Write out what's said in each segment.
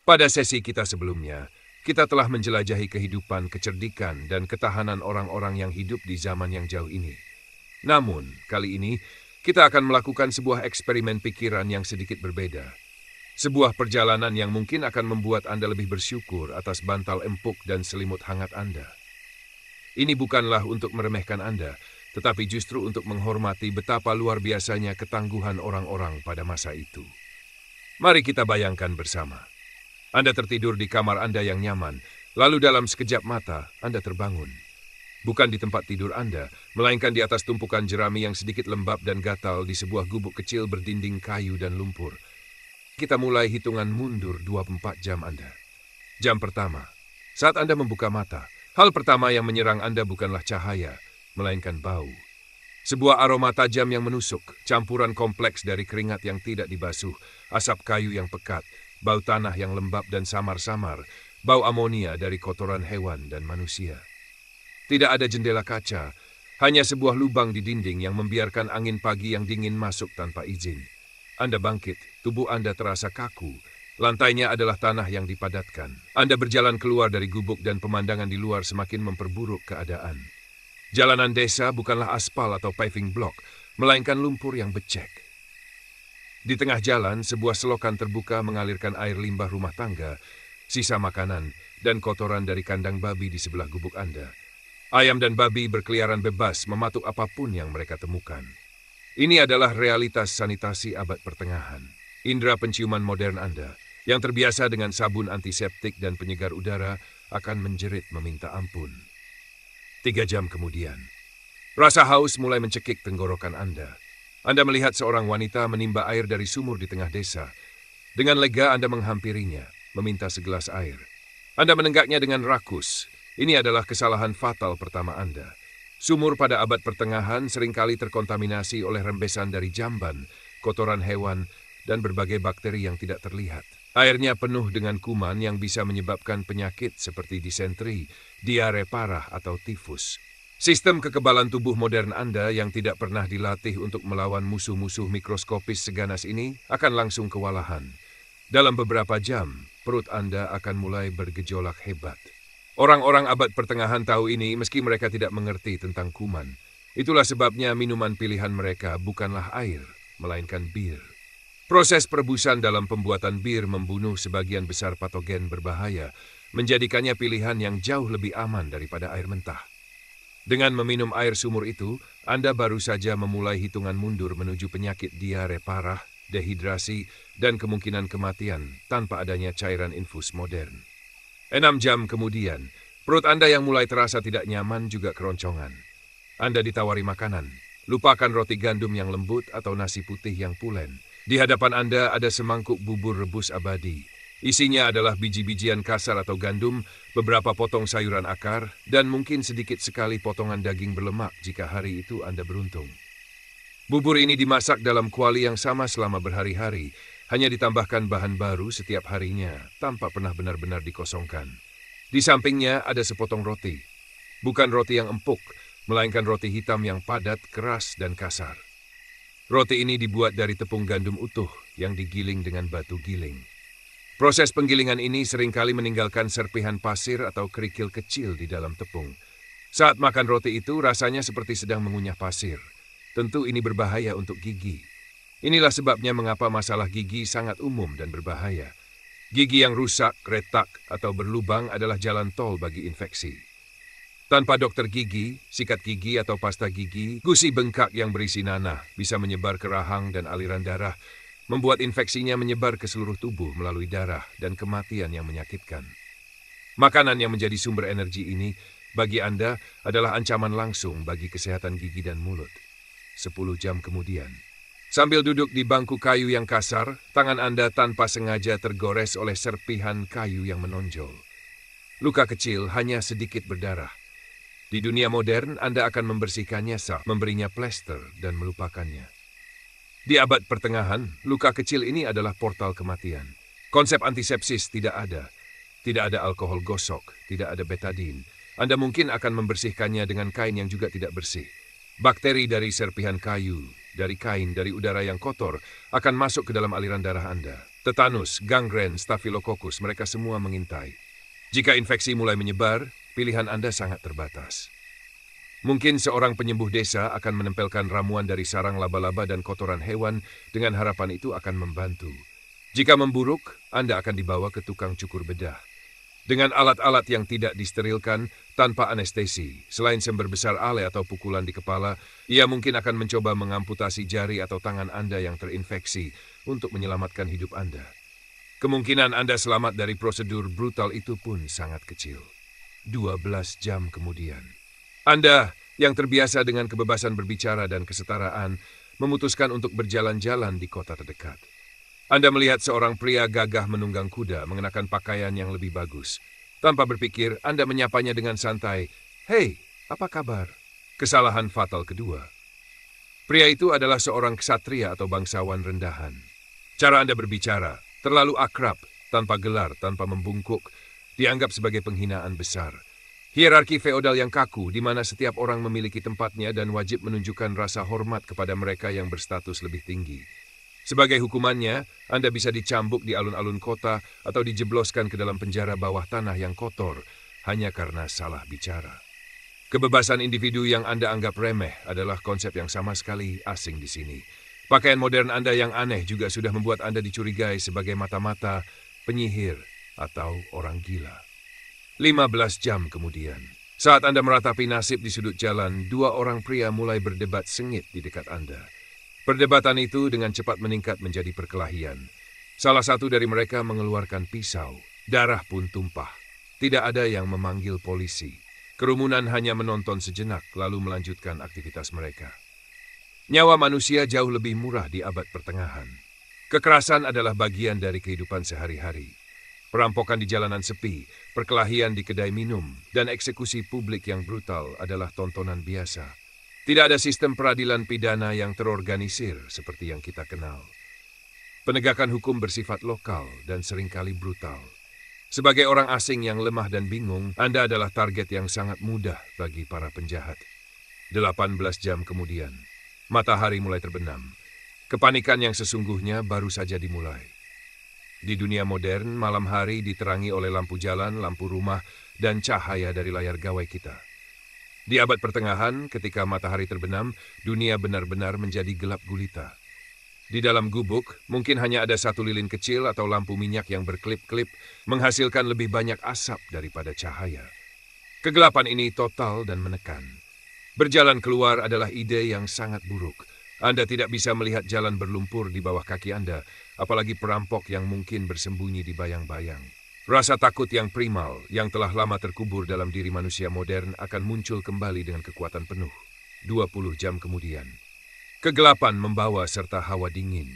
Pada sesi kita sebelumnya, kita telah menjelajahi kehidupan, kecerdikan, dan ketahanan orang-orang yang hidup di zaman yang jauh ini. Namun, kali ini, kita akan melakukan sebuah eksperimen pikiran yang sedikit berbeda. Sebuah perjalanan yang mungkin akan membuat Anda lebih bersyukur atas bantal empuk dan selimut hangat Anda. Ini bukanlah untuk meremehkan Anda, tetapi justru untuk menghormati betapa luar biasanya ketangguhan orang-orang pada masa itu. Mari kita bayangkan bersama. Anda tertidur di kamar Anda yang nyaman, lalu dalam sekejap mata Anda terbangun. Bukan di tempat tidur Anda, melainkan di atas tumpukan jerami yang sedikit lembab dan gatal di sebuah gubuk kecil berdinding kayu dan lumpur. Kita mulai hitungan mundur 24 jam Anda. Jam pertama, saat Anda membuka mata, hal pertama yang menyerang Anda bukanlah cahaya, melainkan bau. Sebuah aroma tajam yang menusuk, campuran kompleks dari keringat yang tidak dibasuh, asap kayu yang pekat, bau tanah yang lembab dan samar-samar, bau amonia dari kotoran hewan dan manusia. Tidak ada jendela kaca, hanya sebuah lubang di dinding yang membiarkan angin pagi yang dingin masuk tanpa izin. Anda bangkit, tubuh Anda terasa kaku, lantainya adalah tanah yang dipadatkan. Anda berjalan keluar dari gubuk dan pemandangan di luar semakin memperburuk keadaan. Jalanan desa bukanlah aspal atau paving block, melainkan lumpur yang becek. Di tengah jalan, sebuah selokan terbuka mengalirkan air limbah rumah tangga, sisa makanan, dan kotoran dari kandang babi di sebelah gubuk Anda. Ayam dan babi berkeliaran bebas mematuk apapun yang mereka temukan. Ini adalah realitas sanitasi abad pertengahan. Indera penciuman modern Anda, yang terbiasa dengan sabun antiseptik dan penyegar udara, akan menjerit meminta ampun. 3 jam kemudian, rasa haus mulai mencekik tenggorokan Anda. Anda melihat seorang wanita menimba air dari sumur di tengah desa. Dengan lega Anda menghampirinya, meminta segelas air. Anda menenggaknya dengan rakus. Ini adalah kesalahan fatal pertama Anda. Sumur pada abad pertengahan seringkali terkontaminasi oleh rembesan dari jamban, kotoran hewan, dan berbagai bakteri yang tidak terlihat. Airnya penuh dengan kuman yang bisa menyebabkan penyakit seperti disentri, diare parah, atau tifus. Sistem kekebalan tubuh modern Anda yang tidak pernah dilatih untuk melawan musuh-musuh mikroskopis seganas ini akan langsung kewalahan. Dalam beberapa jam, perut Anda akan mulai bergejolak hebat. Orang-orang abad pertengahan tahu ini meski mereka tidak mengerti tentang kuman. Itulah sebabnya minuman pilihan mereka bukanlah air, melainkan bir. Proses perebusan dalam pembuatan bir membunuh sebagian besar patogen berbahaya, menjadikannya pilihan yang jauh lebih aman daripada air mentah. Dengan meminum air sumur itu, Anda baru saja memulai hitungan mundur menuju penyakit diare parah, dehidrasi, dan kemungkinan kematian tanpa adanya cairan infus modern. 6 jam kemudian, perut Anda yang mulai terasa tidak nyaman juga keroncongan. Anda ditawari makanan. Lupakan roti gandum yang lembut atau nasi putih yang pulen. Di hadapan Anda ada semangkuk bubur rebus abadi. Isinya adalah biji-bijian kasar atau gandum, beberapa potong sayuran akar, dan mungkin sedikit sekali potongan daging berlemak jika hari itu Anda beruntung. Bubur ini dimasak dalam kuali yang sama selama berhari-hari, hanya ditambahkan bahan baru setiap harinya, tanpa pernah benar-benar dikosongkan. Di sampingnya ada sepotong roti. Bukan roti yang empuk, melainkan roti hitam yang padat, keras, dan kasar. Roti ini dibuat dari tepung gandum utuh yang digiling dengan batu giling. Proses penggilingan ini seringkali meninggalkan serpihan pasir atau kerikil kecil di dalam tepung. Saat makan roti itu, rasanya seperti sedang mengunyah pasir. Tentu ini berbahaya untuk gigi. Inilah sebabnya mengapa masalah gigi sangat umum dan berbahaya. Gigi yang rusak, retak, atau berlubang adalah jalan tol bagi infeksi. Tanpa dokter gigi, sikat gigi atau pasta gigi, gusi bengkak yang berisi nanah bisa menyebar ke rahang dan aliran darah, membuat infeksinya menyebar ke seluruh tubuh melalui darah dan kematian yang menyakitkan. Makanan yang menjadi sumber energi ini bagi Anda adalah ancaman langsung bagi kesehatan gigi dan mulut. 10 jam kemudian, sambil duduk di bangku kayu yang kasar, tangan Anda tanpa sengaja tergores oleh serpihan kayu yang menonjol. Luka kecil hanya sedikit berdarah. Di dunia modern, Anda akan membersihkannya memberinya plester dan melupakannya. Di abad pertengahan, luka kecil ini adalah portal kematian. Konsep antisepsis tidak ada. Tidak ada alkohol gosok, tidak ada betadin. Anda mungkin akan membersihkannya dengan kain yang juga tidak bersih. Bakteri dari serpihan kayu, dari kain, dari udara yang kotor akan masuk ke dalam aliran darah Anda. Tetanus, gangren, staphylococcus, mereka semua mengintai. Jika infeksi mulai menyebar, pilihan Anda sangat terbatas. Mungkin seorang penyembuh desa akan menempelkan ramuan dari sarang laba-laba dan kotoran hewan dengan harapan itu akan membantu. Jika memburuk, Anda akan dibawa ke tukang cukur bedah. Dengan alat-alat yang tidak disterilkan, tanpa anestesi, selain sember besar ale atau pukulan di kepala, ia mungkin akan mencoba mengamputasi jari atau tangan Anda yang terinfeksi untuk menyelamatkan hidup Anda. Kemungkinan Anda selamat dari prosedur brutal itu pun sangat kecil. 12 jam kemudian. Anda yang terbiasa dengan kebebasan berbicara dan kesetaraan, memutuskan untuk berjalan-jalan di kota terdekat. Anda melihat seorang pria gagah menunggang kuda mengenakan pakaian yang lebih bagus. Tanpa berpikir, Anda menyapanya dengan santai. "Hei, apa kabar?" Kesalahan fatal kedua. Pria itu adalah seorang ksatria atau bangsawan rendahan. Cara Anda berbicara, terlalu akrab, tanpa gelar, tanpa membungkuk, dianggap sebagai penghinaan besar. Hierarki feodal yang kaku, di mana setiap orang memiliki tempatnya dan wajib menunjukkan rasa hormat kepada mereka yang berstatus lebih tinggi. Sebagai hukumannya, Anda bisa dicambuk di alun-alun kota atau dijebloskan ke dalam penjara bawah tanah yang kotor hanya karena salah bicara. Kebebasan individu yang Anda anggap remeh adalah konsep yang sama sekali asing di sini. Pakaian modern Anda yang aneh juga sudah membuat Anda dicurigai sebagai mata-mata, penyihir, atau orang gila. 15 jam kemudian, saat Anda meratapi nasib di sudut jalan, dua orang pria mulai berdebat sengit di dekat Anda. Perdebatan itu dengan cepat meningkat menjadi perkelahian. Salah satu dari mereka mengeluarkan pisau. Darah pun tumpah. Tidak ada yang memanggil polisi. Kerumunan hanya menonton sejenak lalu melanjutkan aktivitas mereka. Nyawa manusia jauh lebih murah di abad pertengahan. Kekerasan adalah bagian dari kehidupan sehari-hari. Perampokan di jalanan sepi, perkelahian di kedai minum, dan eksekusi publik yang brutal adalah tontonan biasa. Tidak ada sistem peradilan pidana yang terorganisir seperti yang kita kenal. Penegakan hukum bersifat lokal dan seringkali brutal. Sebagai orang asing yang lemah dan bingung, Anda adalah target yang sangat mudah bagi para penjahat. 18 jam kemudian, matahari mulai terbenam. Kepanikan yang sesungguhnya baru saja dimulai. Di dunia modern, malam hari diterangi oleh lampu jalan, lampu rumah, dan cahaya dari layar gawai kita. Di abad pertengahan, ketika matahari terbenam, dunia benar-benar menjadi gelap gulita. Di dalam gubuk, mungkin hanya ada satu lilin kecil atau lampu minyak yang berkelip-kelip, menghasilkan lebih banyak asap daripada cahaya. Kegelapan ini total dan menekan. Berjalan keluar adalah ide yang sangat buruk. Anda tidak bisa melihat jalan berlumpur di bawah kaki Anda, apalagi perampok yang mungkin bersembunyi di bayang-bayang. Rasa takut yang primal, yang telah lama terkubur dalam diri manusia modern akan muncul kembali dengan kekuatan penuh. 20 jam kemudian. Kegelapan membawa serta hawa dingin.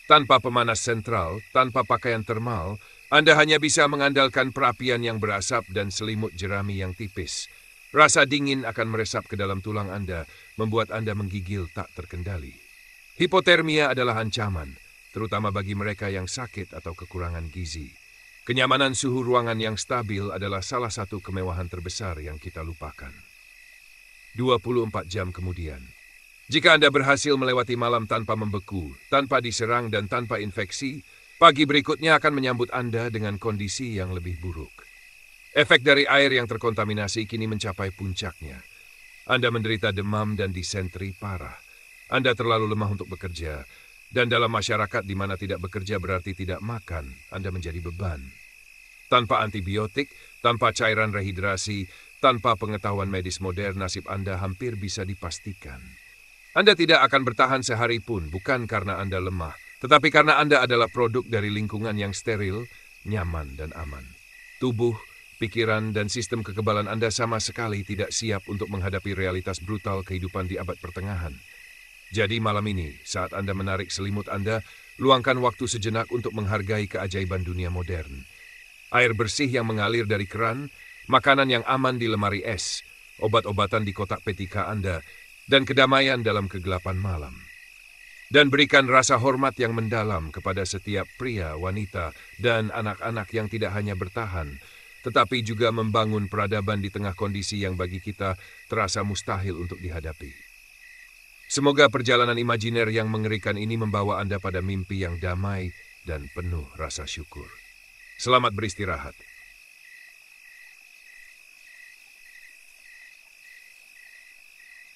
Tanpa pemanas sentral, tanpa pakaian termal, Anda hanya bisa mengandalkan perapian yang berasap dan selimut jerami yang tipis. Rasa dingin akan meresap ke dalam tulang Anda, membuat Anda menggigil tak terkendali. Hipotermia adalah ancaman, terutama bagi mereka yang sakit atau kekurangan gizi. Kenyamanan suhu ruangan yang stabil adalah salah satu kemewahan terbesar yang kita lupakan. 24 jam kemudian. Jika Anda berhasil melewati malam tanpa membeku, tanpa diserang dan tanpa infeksi, pagi berikutnya akan menyambut Anda dengan kondisi yang lebih buruk. Efek dari air yang terkontaminasi kini mencapai puncaknya. Anda menderita demam dan disentri parah. Anda terlalu lemah untuk bekerja. Dan dalam masyarakat di mana tidak bekerja berarti tidak makan, Anda menjadi beban. Tanpa antibiotik, tanpa cairan rehidrasi, tanpa pengetahuan medis modern, nasib Anda hampir bisa dipastikan. Anda tidak akan bertahan sehari pun, bukan karena Anda lemah, tetapi karena Anda adalah produk dari lingkungan yang steril, nyaman, dan aman. Tubuh, pikiran, dan sistem kekebalan Anda sama sekali tidak siap untuk menghadapi realitas brutal kehidupan di abad pertengahan. Jadi malam ini, saat Anda menarik selimut Anda, luangkan waktu sejenak untuk menghargai keajaiban dunia modern. Air bersih yang mengalir dari keran, makanan yang aman di lemari es, obat-obatan di kotak petika Anda, dan kedamaian dalam kegelapan malam. Dan berikan rasa hormat yang mendalam kepada setiap pria, wanita, dan anak-anak yang tidak hanya bertahan, tetapi juga membangun peradaban di tengah kondisi yang bagi kita terasa mustahil untuk dihadapi. Semoga perjalanan imajiner yang mengerikan ini membawa Anda pada mimpi yang damai dan penuh rasa syukur. Selamat beristirahat.